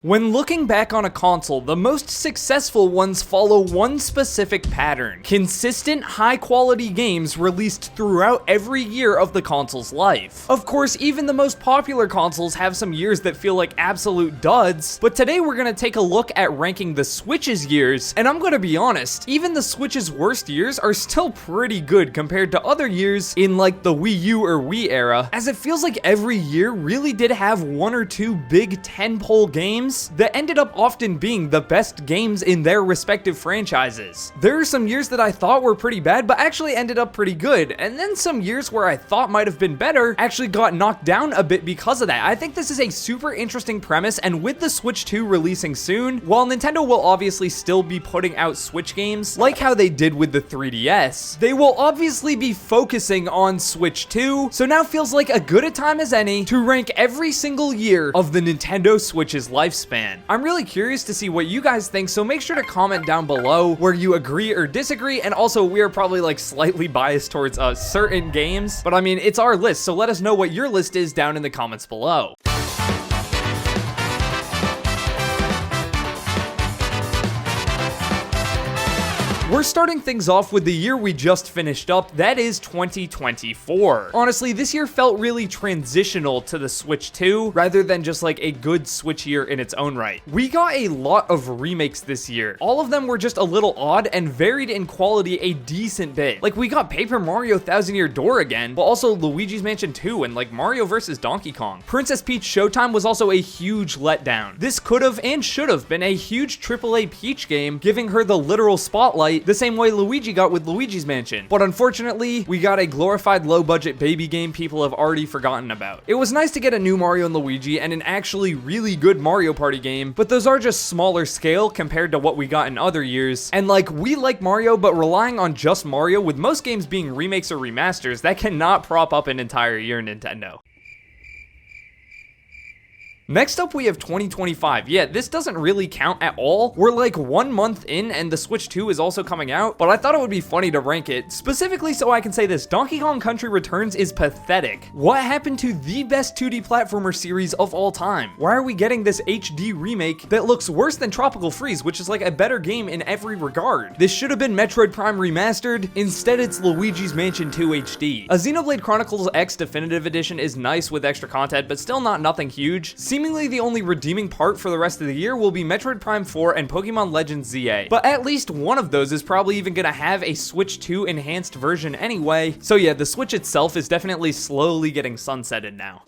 When looking back on a console, the most successful ones follow one specific pattern: consistent, high-quality games released throughout every year of the console's life. Of course, even the most popular consoles have some years that feel like absolute duds, but today we're gonna take a look at ranking the Switch's years, and I'm gonna be honest, even the Switch's worst years are still pretty good compared to other years in like the Wii U or Wii era, as it feels like every year really did have one or two big tentpole games that ended up often being the best games in their respective franchises. There are some years that I thought were pretty bad, but actually ended up pretty good, and then some years where I thought might have been better actually got knocked down a bit because of that. I think this is a super interesting premise, and with the Switch 2 releasing soon, while Nintendo will obviously still be putting out Switch games, like how they did with the 3DS, they will obviously be focusing on Switch 2, so now feels like a good a time as any to rank every single year of the Nintendo Switch's lifespan. I'm really curious to see what you guys think, so make sure to comment down below where you agree or disagree, and also we are probably like slightly biased towards certain games, but I mean, it's our list, so let us know what your list is down in the comments below. We're starting things off with the year we just finished up, that is 2024. Honestly, this year felt really transitional to the Switch 2, rather than just like a good Switch year in its own right. We got a lot of remakes this year. All of them were just a little odd and varied in quality a decent bit. Like, we got Paper Mario Thousand Year Door again, but also Luigi's Mansion 2 and like Mario vs. Donkey Kong. Princess Peach Showtime was also a huge letdown. This could have and should have been a huge AAA Peach game, giving her the literal spotlight the same way Luigi got with Luigi's Mansion. But unfortunately, we got a glorified low-budget baby game people have already forgotten about. It was nice to get a new Mario and Luigi and an actually really good Mario Party game, but those are just smaller scale compared to what we got in other years. And like, we like Mario, but relying on just Mario with most games being remakes or remasters, that cannot prop up an entire year, Nintendo. Next up, we have 2025. Yeah, this doesn't really count at all. We're like 1 month in and the Switch 2 is also coming out, but I thought it would be funny to rank it, specifically so I can say this: Donkey Kong Country Returns is pathetic. What happened to the best 2D platformer series of all time? Why are we getting this HD remake that looks worse than Tropical Freeze, which is like a better game in every regard? This should have been Metroid Prime Remastered. Instead, it's Luigi's Mansion 2 HD. A Xenoblade Chronicles X Definitive Edition is nice with extra content, but still not nothing huge. Seemingly the only redeeming part for the rest of the year will be Metroid Prime 4 and Pokemon Legends ZA. But at least one of those is probably even gonna have a Switch 2 enhanced version anyway. So yeah, the Switch itself is definitely slowly getting sunsetted now.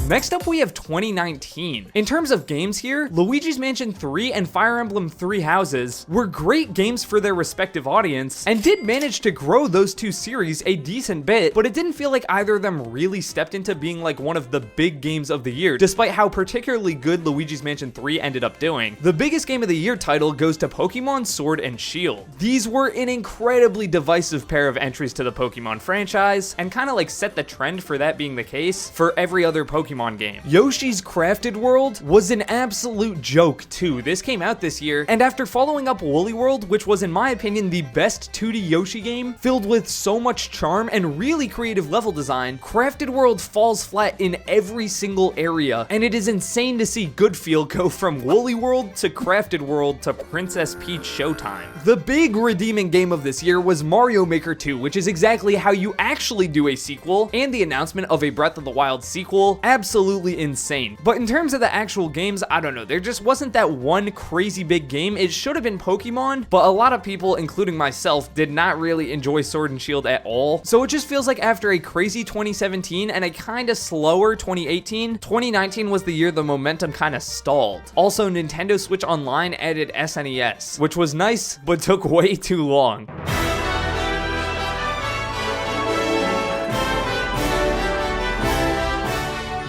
Next up, we have 2019. In terms of games here, Luigi's Mansion 3 and Fire Emblem Three Houses were great games for their respective audience, and did manage to grow those two series a decent bit, but it didn't feel like either of them really stepped into being like one of the big games of the year, despite how particularly good Luigi's Mansion 3 ended up doing. The biggest game of the year title goes to Pokemon Sword and Shield. These were an incredibly divisive pair of entries to the Pokemon franchise, and kind of like set the trend for that being the case for every other Pokemon game. Yoshi's Crafted World was an absolute joke too. This came out this year, and after following up Woolly World, which was in my opinion the best 2D Yoshi game, filled with so much charm and really creative level design, Crafted World falls flat in every single area, and it is insane to see Goodfeel go from Woolly World to Crafted World to Princess Peach Showtime. The big redeeming game of this year was Mario Maker 2, which is exactly how you actually do a sequel, and the announcement of a Breath of the Wild sequel, absolutely insane. But in terms of the actual games, I don't know, there just wasn't that one crazy big game. It should have been Pokemon, but a lot of people, including myself, did not really enjoy Sword and Shield at all. So it just feels like after a crazy 2017 and a kind of slower 2018, 2019 was the year the momentum kind of stalled. Also, Nintendo Switch Online added SNES, which was nice, but took way too long.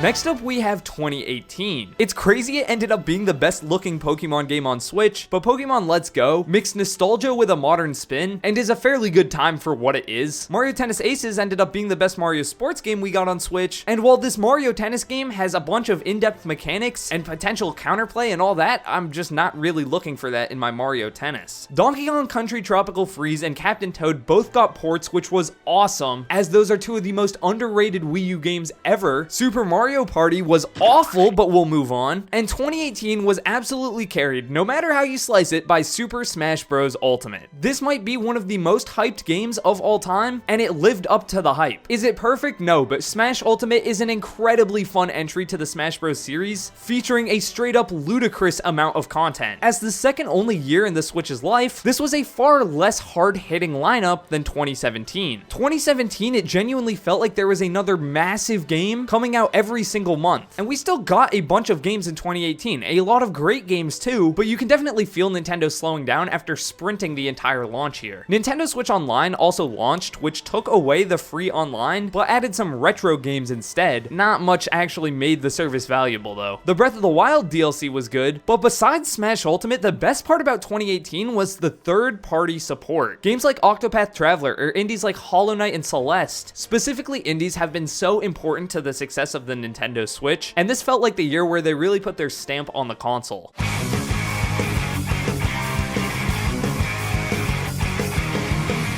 Next up, we have 2018. It's crazy it ended up being the best looking Pokemon game on Switch, but Pokemon Let's Go mixed nostalgia with a modern spin and is a fairly good time for what it is. Mario Tennis Aces ended up being the best Mario sports game we got on Switch, and while this Mario Tennis game has a bunch of in-depth mechanics and potential counterplay and all that, I'm just not really looking for that in my Mario Tennis. Donkey Kong Country Tropical Freeze and Captain Toad both got ports, which was awesome, as those are two of the most underrated Wii U games ever. Super Mario Party was awful, but we'll move on. And 2018 was absolutely carried, no matter how you slice it, by Super Smash Bros. Ultimate. This might be one of the most hyped games of all time, and it lived up to the hype. Is it perfect? No, but Smash Ultimate is an incredibly fun entry to the Smash Bros. Series, featuring a straight up ludicrous amount of content. As the second only year in the Switch's life, this was a far less hard-hitting lineup than 2017. 2017, it genuinely felt like there was another massive game coming out every single month. And we still got a bunch of games in 2018, a lot of great games too, but you can definitely feel Nintendo slowing down after sprinting the entire launch here. Nintendo Switch Online also launched, which took away the free online, but added some retro games instead. Not much actually made the service valuable though. The Breath of the Wild DLC was good, but besides Smash Ultimate, the best part about 2018 was the third-party support. Games like Octopath Traveler or indies like Hollow Knight and Celeste, specifically indies, have been so important to the success of the Nintendo Switch, and this felt like the year where they really put their stamp on the console.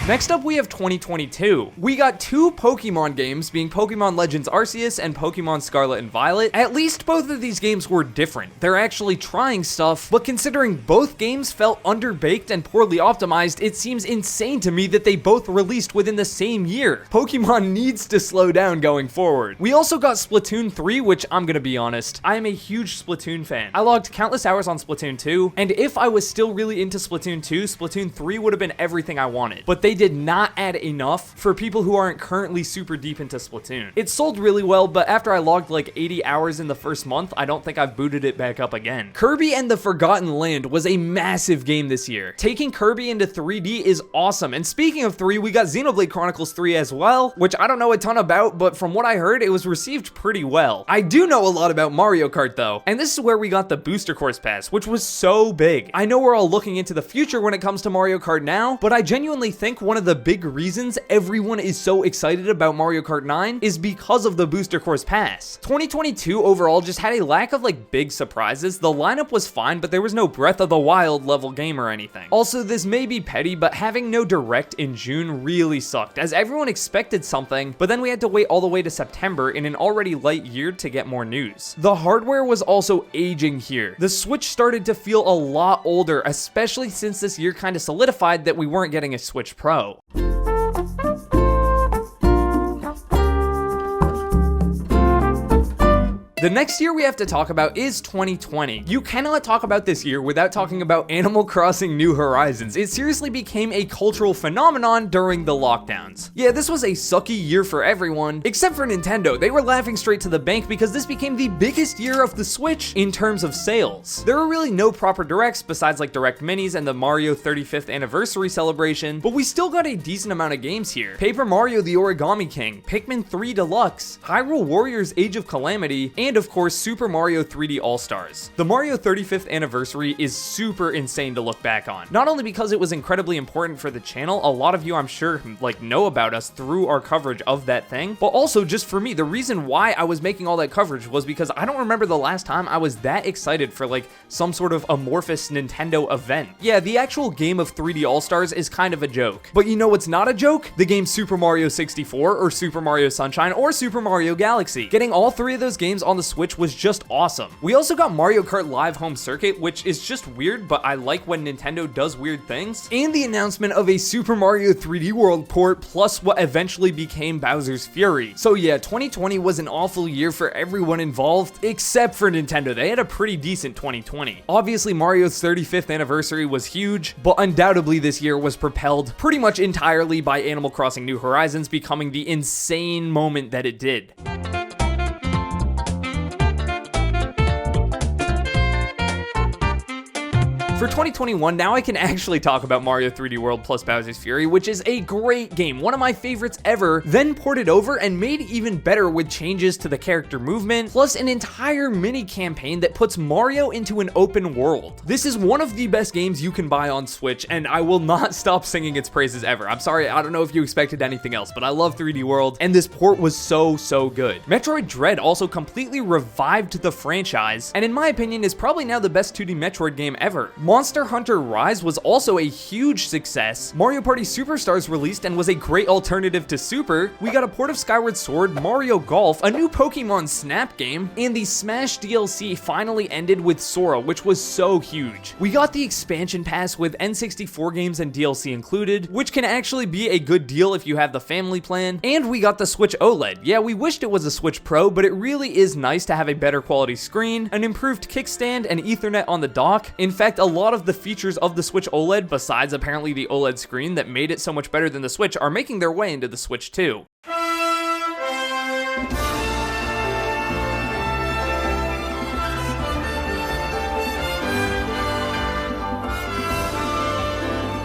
Next up, we have 2022. We got two Pokemon games, being Pokemon Legends Arceus and Pokemon Scarlet and Violet. At least both of these games were different. They're actually trying stuff, but considering both games felt underbaked and poorly optimized, it seems insane to me that they both released within the same year. Pokemon needs to slow down going forward. We also got Splatoon 3, which I'm gonna be honest, I am a huge Splatoon fan. I logged countless hours on Splatoon 2, and if I was still really into Splatoon 2, Splatoon 3 would have been everything I wanted. But they did not add enough for people who aren't currently super deep into Splatoon. It sold really well, but after I logged like 80 hours in the first month, I don't think I've booted it back up again. Kirby and the Forgotten Land was a massive game this year. Taking Kirby into 3D is awesome, and speaking of 3, we got Xenoblade Chronicles 3 as well, which I don't know a ton about, but from what I heard, it was received pretty well. I do know a lot about Mario Kart though, and this is where we got the Booster Course Pass, which was so big. I know we're all looking into the future when it comes to Mario Kart now, but I genuinely think one of the big reasons everyone is so excited about Mario Kart 9 is because of the Booster Course Pass. 2022 overall just had a lack of like big surprises. The lineup was fine, but there was no Breath of the Wild level game or anything. Also, this may be petty, but having no Direct in June really sucked, as everyone expected something, but then we had to wait all the way to September in an already light year to get more news. The hardware was also aging here. The Switch started to feel a lot older, especially since this year kind of solidified that we weren't getting a Switch Pro. The next year we have to talk about is 2020. You cannot talk about this year without talking about Animal Crossing New Horizons. It seriously became a cultural phenomenon during the lockdowns. Yeah, this was a sucky year for everyone, except for Nintendo. They were laughing straight to the bank because this became the biggest year of the Switch in terms of sales. There were really no proper directs besides like Direct Minis and the Mario 35th anniversary celebration, but we still got a decent amount of games here. Paper Mario the Origami King, Pikmin 3 Deluxe, Hyrule Warriors Age of Calamity, and of course Super Mario 3D All-Stars. The Mario 35th anniversary is super insane to look back on. Not only because it was incredibly important for the channel, a lot of you I'm sure like know about us through our coverage of that thing, but also just for me, the reason why I was making all that coverage was because I don't remember the last time I was that excited for like some sort of amorphous Nintendo event. Yeah, the actual game of 3D All-Stars is kind of a joke, but you know what's not a joke? The game Super Mario 64 or Super Mario Sunshine or Super Mario Galaxy. Getting all three of those games on the Switch was just awesome. We also got Mario Kart Live Home Circuit, which is just weird, but I like when Nintendo does weird things, and the announcement of a Super Mario 3D World port, plus what eventually became Bowser's Fury. So yeah, 2020 was an awful year for everyone involved, except for Nintendo. They had a pretty decent 2020. Obviously, Mario's 35th anniversary was huge, but undoubtedly this year was propelled pretty much entirely by Animal Crossing New Horizons becoming the insane moment that it did. For 2021, now I can actually talk about Mario 3D World plus Bowser's Fury, which is a great game, one of my favorites ever, then ported over and made even better with changes to the character movement, plus an entire mini campaign that puts Mario into an open world. This is one of the best games you can buy on Switch, and I will not stop singing its praises ever. I'm sorry, I don't know if you expected anything else, but I love 3D World, and this port was so good. Metroid Dread also completely revived the franchise, and in my opinion is probably now the best 2D Metroid game ever. Monster Hunter Rise was also a huge success. Mario Party Superstars released and was a great alternative to Super. We got a port of Skyward Sword, Mario Golf, a new Pokemon Snap game, and the Smash DLC finally ended with Sora, which was so huge. We got the expansion pass with N64 games and DLC included, which can actually be a good deal if you have the family plan, and we got the Switch OLED. Yeah, we wished it was a Switch Pro, but it really is nice to have a better quality screen, an improved kickstand, and Ethernet on the dock. In fact, a lot of the features of the Switch OLED, besides apparently the OLED screen that made it so much better than the Switch, are making their way into the Switch 2.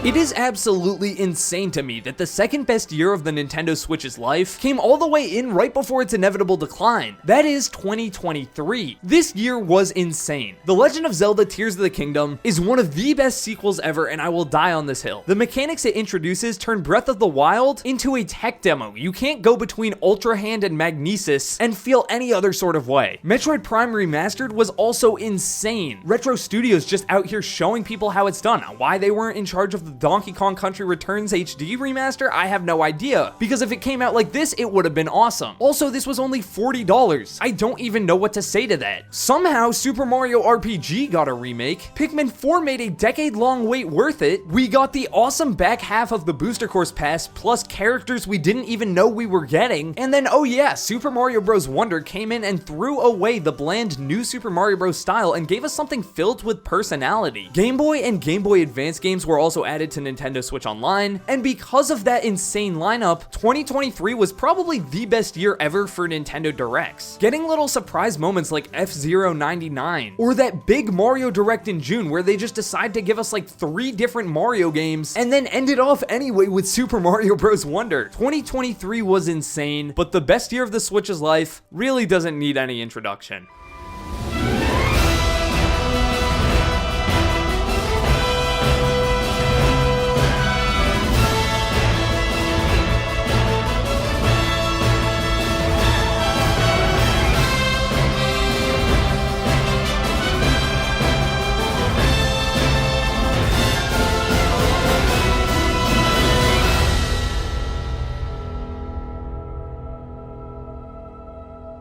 It is absolutely insane to me that the second best year of the Nintendo Switch's life came all the way in right before its inevitable decline. That is 2023. This year was insane. The Legend of Zelda Tears of the Kingdom is one of the best sequels ever, and I will die on this hill. The mechanics it introduces turn Breath of the Wild into a tech demo. You can't go between Ultra Hand and Magnesis and feel any other sort of way. Metroid Prime Remastered was also insane. Retro Studios just out here showing people how it's done. Why they weren't in charge of the Donkey Kong Country Returns HD remaster, I have no idea, because if it came out like this, it would have been awesome. Also, this was only $40. I don't even know what to say to that. Somehow, Super Mario RPG got a remake, Pikmin 4 made a decade-long wait worth it, we got the awesome back half of the Booster Course Pass, plus characters we didn't even know we were getting, and then, oh yeah, Super Mario Bros. Wonder came in and threw away the bland new Super Mario Bros. Style and gave us something filled with personality. Game Boy and Game Boy Advance games were also added to Nintendo Switch Online, and because of that insane lineup, 2023 was probably the best year ever for Nintendo Directs. Getting little surprise moments like F-Zero 99, or that big Mario Direct in June where they just decide to give us like 3 different Mario games, and then end it off anyway with Super Mario Bros. Wonder. 2023 was insane, but the best year of the Switch's life really doesn't need any introduction.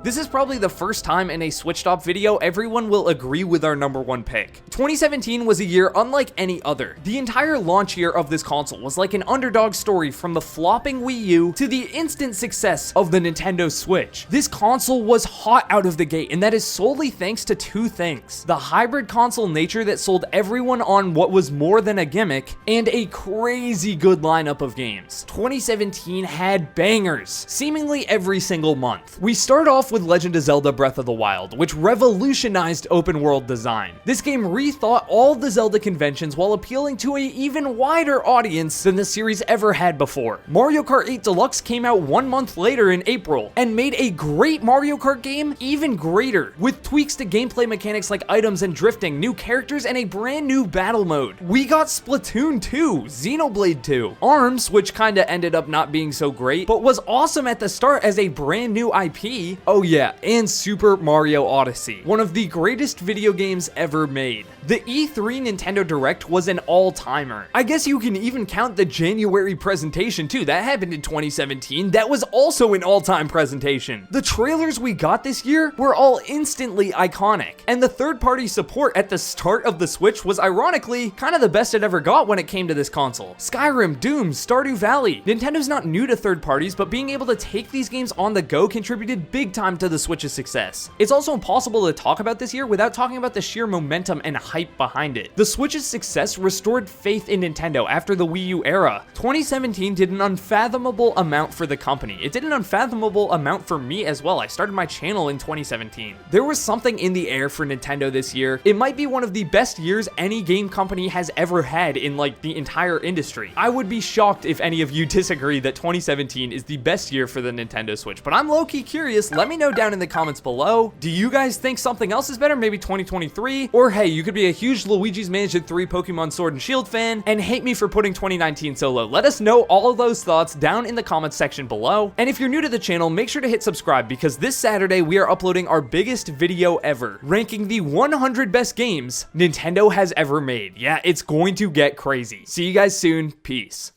This is probably the first time in a Switch Top video everyone will agree with our number one pick. 2017 was a year unlike any other. The entire launch year of this console was like an underdog story from the flopping Wii U to the instant success of the Nintendo Switch. This console was hot out of the gate, and that is solely thanks to 2 things. The hybrid console nature that sold everyone on what was more than a gimmick, and a crazy good lineup of games. 2017 had bangers, seemingly every single month. We start off with Legend of Zelda Breath of the Wild, which revolutionized open world design. This game rethought all the Zelda conventions while appealing to an even wider audience than the series ever had before. Mario Kart 8 Deluxe came out 1 month later in April, and made a great Mario Kart game even greater, with tweaks to gameplay mechanics like items and drifting, new characters, and a brand new battle mode. We got Splatoon 2, Xenoblade 2, ARMS, which kinda ended up not being so great, but was awesome at the start as a brand new IP. Oh yeah, and Super Mario Odyssey, one of the greatest video games ever made. The E3 Nintendo Direct was an all-timer. I guess you can even count the January presentation too. That happened in 2017. That was also an all-time presentation. The trailers we got this year were all instantly iconic, and the third-party support at the start of the Switch was ironically kind of the best it ever got when it came to this console. Skyrim, Doom, Stardew Valley. Nintendo's not new to third parties, but being able to take these games on the go contributed big time time to the Switch's success. It's also impossible to talk about this year without talking about the sheer momentum and hype behind it. The Switch's success restored faith in Nintendo after the Wii U era. 2017 did an unfathomable amount for the company. It did an unfathomable amount for me as well. I started my channel in 2017. There was something in the air for Nintendo this year. It might be one of the best years any game company has ever had in like the entire industry. I would be shocked if any of you disagree that 2017 is the best year for the Nintendo Switch, but I'm low-key curious. Let me know down in the comments below. Do you guys think something else is better? Maybe 2023? Or hey, you could be a huge Luigi's Mansion 3 Pokemon Sword and Shield fan and hate me for putting 2019 so low. Let us know all of those thoughts down in the comments section below. And if you're new to the channel, make sure to hit subscribe because this Saturday we are uploading our biggest video ever, ranking the 100 best games Nintendo has ever made. Yeah, it's going to get crazy. See you guys soon. Peace.